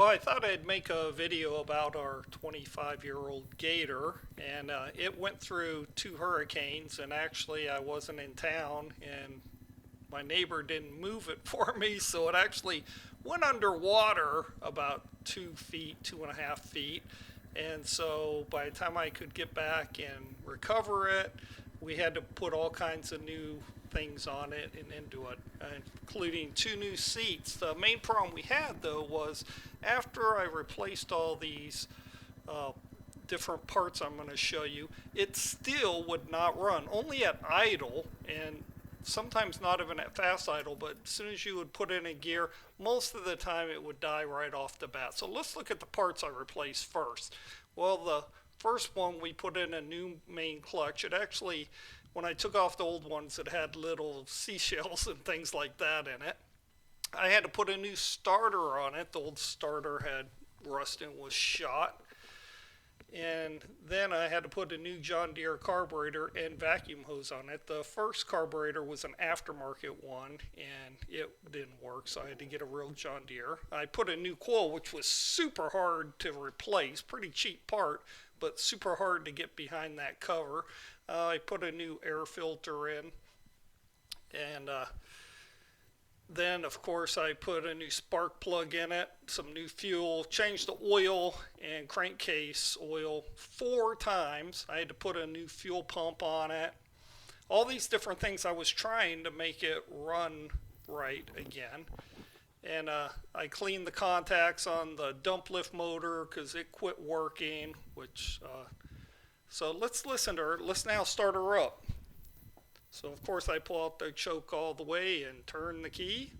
Well, I thought I'd make a video about our 25-year-old Gator, and it went through two hurricanes, and actually I wasn't in town, and my neighbor didn't move it for me, so it actually went underwater about 2 feet, 2.5 feet, and so by the time I could get back and recover it, we had to put all kinds of new things on it and into it, including two new seats. The main problem we had though was after I replaced all these uh, different parts I'm going to show you, it still would not run, only at idle, and sometimes not even at fast idle, but as soon as you would put it in gear, most of the time it would die right off the bat. So let's look at the parts I replaced first. Well, the first one, we put in a new main clutch. It actually, when I took off the old ones, it had little seashells and things like that in it. I had to put a new starter on it. The old starter had rust and was shot. And then I had to put a new John Deere carburetor and vacuum hose on it. The first carburetor was an aftermarket one, and it didn't work, so I had to get a real John Deere. I put a new coil, which was super hard to replace, pretty cheap part, but super hard to get behind that cover. I put a new air filter in, and then, of course, I put a new spark plug in it, some new fuel, changed the oil and crankcase oil 4 times. I had to put a new fuel pump on it. All these different things I was trying to make it run right again. And I cleaned the contacts on the dump lift motor because it quit working, so let's listen to her. Let's now start her up. So of course I pull out the choke all the way and turn the key.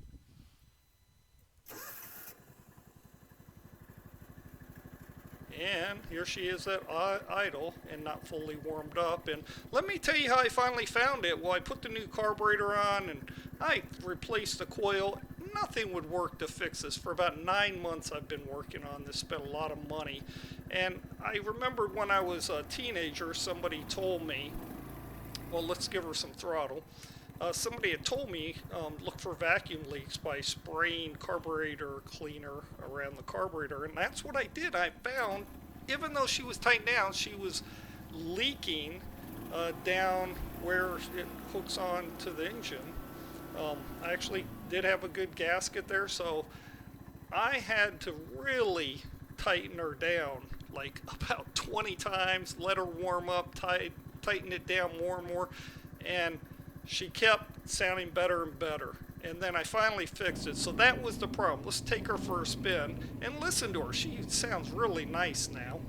And here she is at idle and not fully warmed up. And let me tell you how I finally found it. Well, I put the new carburetor on and I replaced the coil. Nothing would work to fix this. For about 9 months I've been working on this, spent a lot of money. And I remembered when I was a teenager, somebody told me, well, let's give her some throttle. Somebody had told me look for vacuum leaks by spraying carburetor cleaner around the carburetor, and that's what I did. I found, even though she was tightened down, she was leaking down where it hooks on to the engine. I actually did have a good gasket there, so I had to really tighten her down like about 20 times, let her warm up, tighten it down more and more, and she kept sounding better and better. And then I finally fixed it. So that was the problem. Let's take her for a spin and listen to her. She sounds really nice now.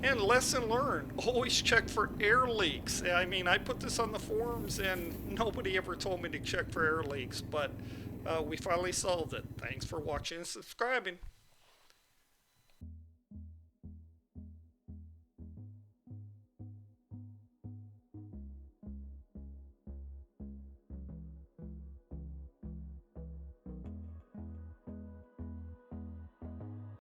And lesson learned, always check for air leaks. I mean, I put this on the forums and nobody ever told me to check for air leaks, but we finally solved it. Thanks for watching and subscribing.